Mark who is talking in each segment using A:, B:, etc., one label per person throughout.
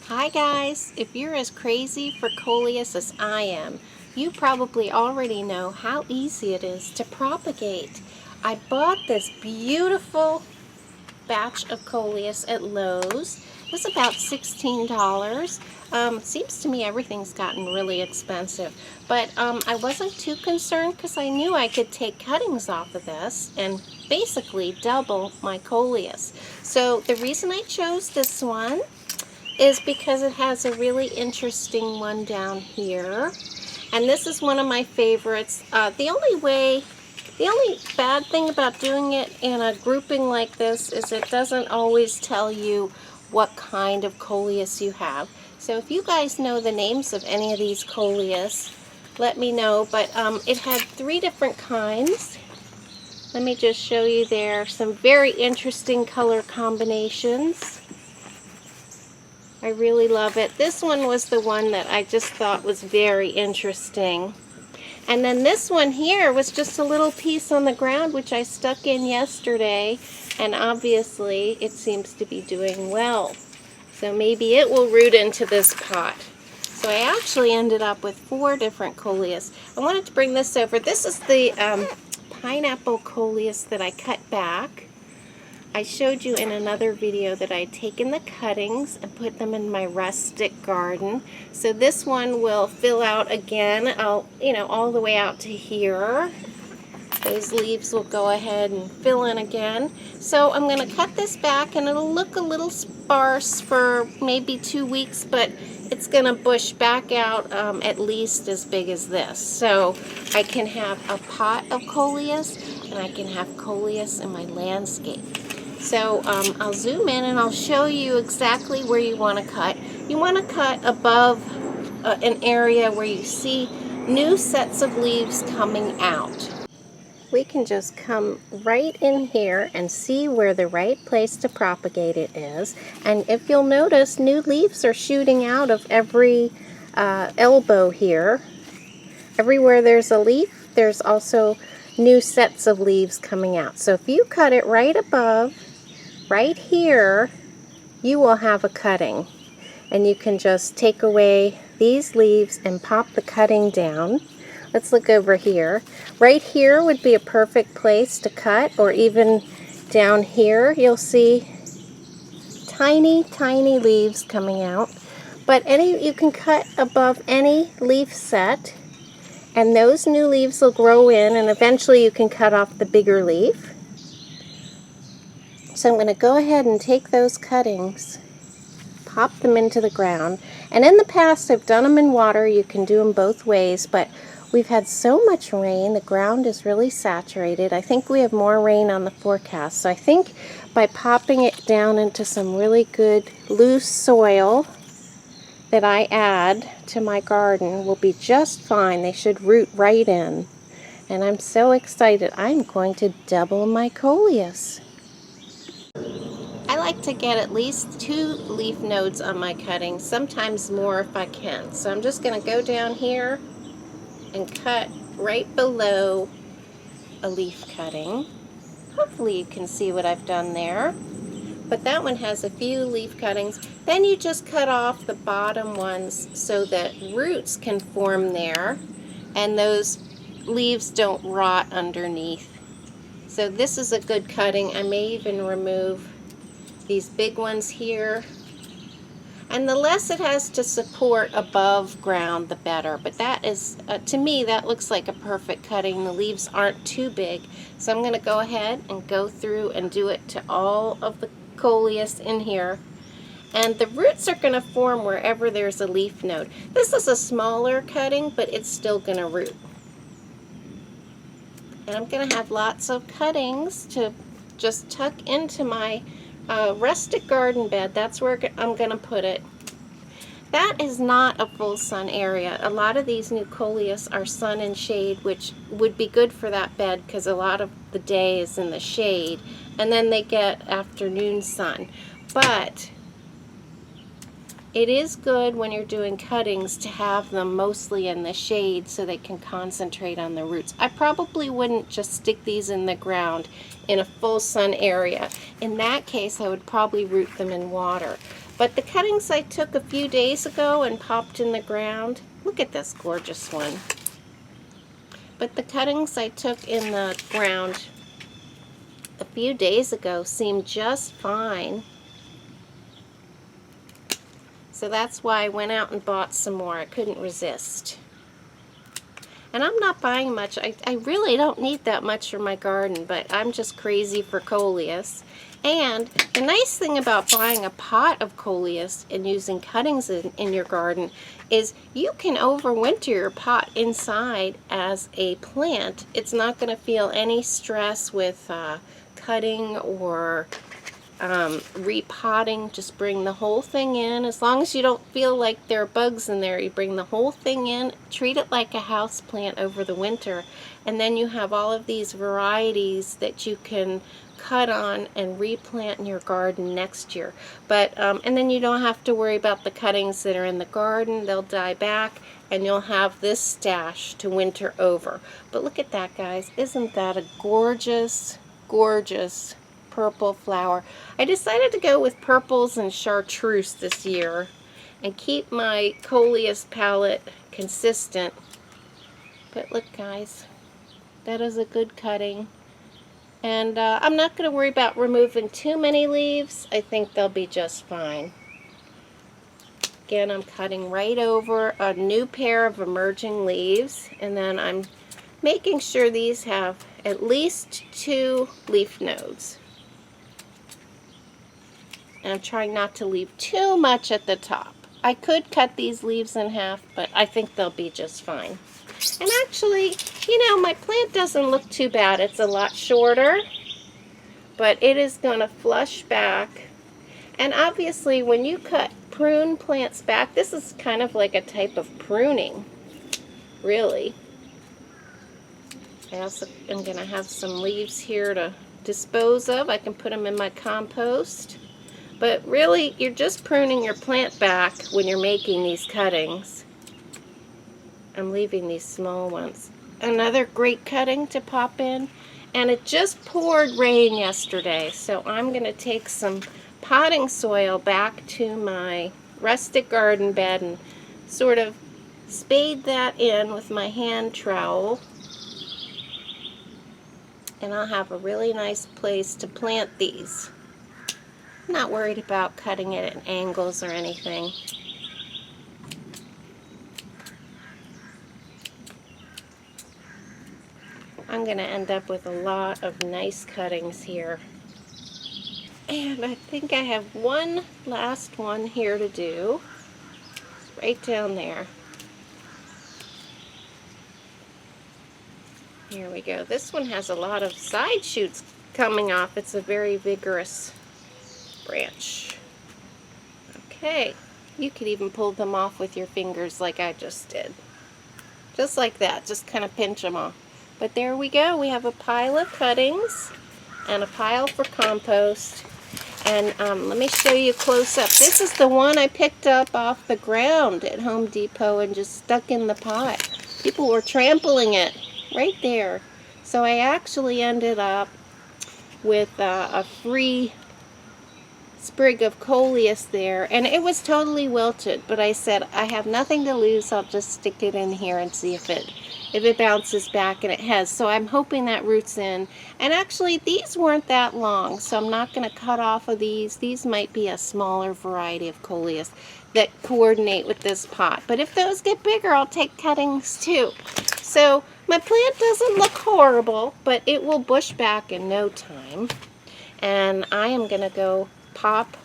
A: Hi guys, if you're as crazy for Coleus as I am, you probably already know how easy it is to propagate. I bought this beautiful batch of Coleus at Lowe's. It was about $16. Seems to me everything's gotten really expensive, but I wasn't too concerned because I knew I could take cuttings off of this and basically double my Coleus. So the reason I chose this one is because it has a really interesting one down here, and this is one of my favorites. The only bad thing about doing it in a grouping like this is it doesn't always tell you what kind of Coleus you have. So if you guys know the names of any of these Coleus, let me know. But it had 3 different kinds. Let me just show you there some very interesting color combinations. I really love it. This one was the one that I just thought was very interesting. And then this one here was just a little piece on the ground which I stuck in yesterday, and obviously it seems to be doing well. So maybe it will root into this pot. So I actually ended up with 4 different Coleus. I wanted to bring this over. This is the pineapple Coleus that I cut back. I showed you in another video that I'd taken the cuttings and put them in my rustic garden. So this one will fill out again, all the way out to here. Those leaves will go ahead and fill in again. So I'm going to cut this back, and it'll look a little sparse for maybe 2 weeks, but it's going to bush back out at least as big as this. So I can have a pot of Coleus, and I can have Coleus in my landscape. So I'll zoom in and I'll show you exactly where you want to cut. You want to cut above an area where you see new sets of leaves coming out. We can just come right in here and see where the right place to propagate it is. And if you'll notice, new leaves are shooting out of every elbow here. Everywhere there's a leaf, there's also new sets of leaves coming out. So if you cut it right above, right here, you will have a cutting. And you can just take away these leaves and pop the cutting down. Let's look over here. Right here would be a perfect place to cut, or even down here you'll see tiny, tiny leaves coming out. But you can cut above any leaf set, and those new leaves will grow in, and eventually you can cut off the bigger leaf. So I'm going to go ahead and take those cuttings, pop them into the ground. And in the past I've done them in water. You can do them both ways, but we've had so much rain, the ground is really saturated. I think we have more rain on the forecast. So I think by popping it down into some really good loose soil that I add to my garden will be just fine. They should root right in. And I'm so excited. I'm going to double my Coleus. I like to get at least 2 leaf nodes on my cutting, sometimes more if I can. So I'm just going to go down here and cut right below a leaf cutting. Hopefully you can see what I've done there. But that one has a few leaf cuttings. Then you just cut off the bottom ones so that roots can form there and those leaves don't rot underneath. So this is a good cutting. I may even remove these big ones here. And the less it has to support above ground, the better. But that is, to me, that looks like a perfect cutting. The leaves aren't too big. So I'm going to go ahead and go through and do it to all of the Coleus in here. And the roots are going to form wherever there's a leaf node. This is a smaller cutting, but it's still going to root. And I'm going to have lots of cuttings to just tuck into my rustic garden bed. That's where I'm going to put it. That is not a full sun area. A lot of these new Coleus are sun and shade, which would be good for that bed because a lot of the day is in the shade, and then they get afternoon sun. But it is good when you're doing cuttings to have them mostly in the shade so they can concentrate on the roots. I probably wouldn't just stick these in the ground in a full sun area. In that case, I would probably root them in water. But the cuttings I took a few days ago and popped in the ground, look at this gorgeous one. But the cuttings I took in the ground a few days ago seemed just fine. So that's why I went out and bought some more. I couldn't resist. And I'm not buying much. I really don't need that much for my garden, but I'm just crazy for Coleus. And the nice thing about buying a pot of Coleus and using cuttings in your garden is you can overwinter your pot inside as a plant. It's not going to feel any stress with cutting or repotting. Just bring the whole thing in. As long as you don't feel like there are bugs in there, you bring the whole thing in, treat it like a house plant over the winter, and then you have all of these varieties that you can cut on and replant in your garden next year. But and then you don't have to worry about the cuttings that are in the garden. They'll die back and you'll have this stash to winter over. But look at that, guys. Isn't that a gorgeous, gorgeous purple flower? I decided to go with purples and chartreuse this year and keep my Coleus palette consistent. But look, guys, that is a good cutting. And I'm not going to worry about removing too many leaves. I think they'll be just fine. Again, I'm cutting right over a new pair of emerging leaves, and then I'm making sure these have at least 2 leaf nodes. And I'm trying not to leave too much at the top. I could cut these leaves in half, but I think they'll be just fine. And actually, you know, my plant doesn't look too bad. It's a lot shorter, but it is going to flush back. And obviously, when you prune plants back, this is kind of like a type of pruning, really. I also am going to have some leaves here to dispose of. I can put them in my compost. But really, you're just pruning your plant back when you're making these cuttings. I'm leaving these small ones. Another great cutting to pop in. And it just poured rain yesterday, so I'm going to take some potting soil back to my rustic garden bed and sort of spade that in with my hand trowel. And I'll have a really nice place to plant these. I'm not worried about cutting it at angles or anything. I'm going to end up with a lot of nice cuttings here. And I think I have one last one here to do. It's right down there. Here we go. This one has a lot of side shoots coming off. It's a very vigorous branch. Okay. You could even pull them off with your fingers like I just did. Just like that. Just kind of pinch them off. But there we go. We have a pile of cuttings and a pile for compost. And let me show you close up. This is the one I picked up off the ground at Home Depot and just stuck in the pot. People were trampling it right there. So I actually ended up with a free sprig of Coleus there, and it was totally wilted, but I said I have nothing to lose. I'll just stick it in here and see if it bounces back, and it has. So I'm hoping that roots in. And actually these weren't that long, so I'm not going to cut off of these. These might be a smaller variety of Coleus that coordinate with this pot, but if those get bigger, I'll take cuttings too. So my plant doesn't look horrible, but it will bush back in no time. And I am going to go pop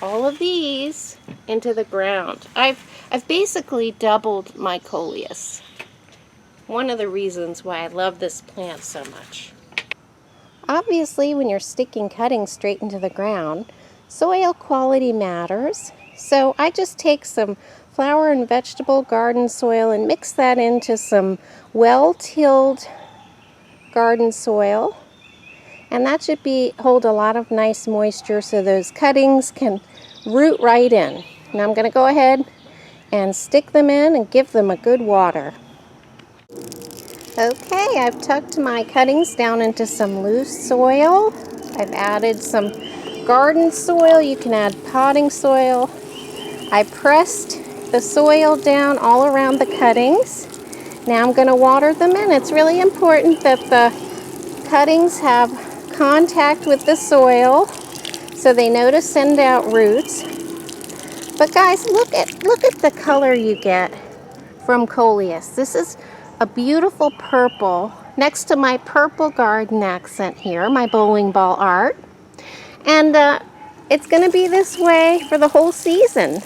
A: all of these into the ground. I've basically doubled my Coleus. One of the reasons why I love this plant so much. Obviously, when you're sticking cuttings straight into the ground, soil quality matters. So I just take some flower and vegetable garden soil and mix that into some well-tilled garden soil. And that should hold a lot of nice moisture so those cuttings can root right in. Now I'm going to go ahead and stick them in and give them a good water. Okay, I've tucked my cuttings down into some loose soil. I've added some garden soil, you can add potting soil. I pressed the soil down all around the cuttings. Now I'm going to water them in. It's really important that the cuttings have contact with the soil so they know to send out roots. But guys, look at the color you get from Coleus. This is a beautiful purple next to my purple garden accent here, my bowling ball art. And it's going to be this way for the whole season.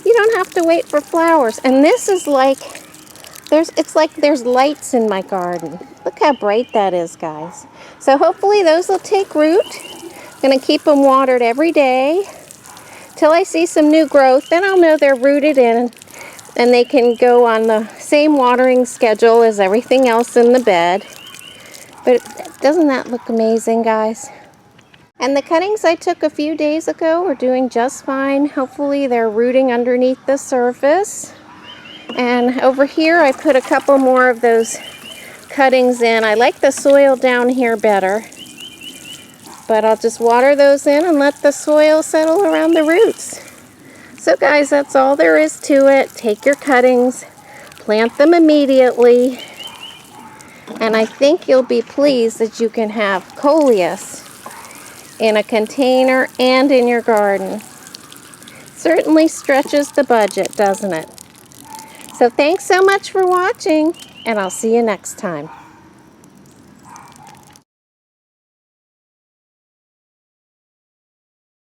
A: You don't have to wait for flowers. And this is like, it's like there's lights in my garden. Look how bright that is, guys. So hopefully those will take root. I'm going to keep them watered every day till I see some new growth. Then I'll know they're rooted in and they can go on the same watering schedule as everything else in the bed. But doesn't that look amazing, guys? And the cuttings I took a few days ago are doing just fine. Hopefully they're rooting underneath the surface. And over here I put a couple more of those cuttings in. I like the soil down here better. But I'll just water those in and let the soil settle around the roots. So guys, that's all there is to it. Take your cuttings, plant them immediately. And I think you'll be pleased that you can have Coleus in a container and in your garden. Certainly stretches the budget, doesn't it? So thanks so much for watching, and I'll see you next time.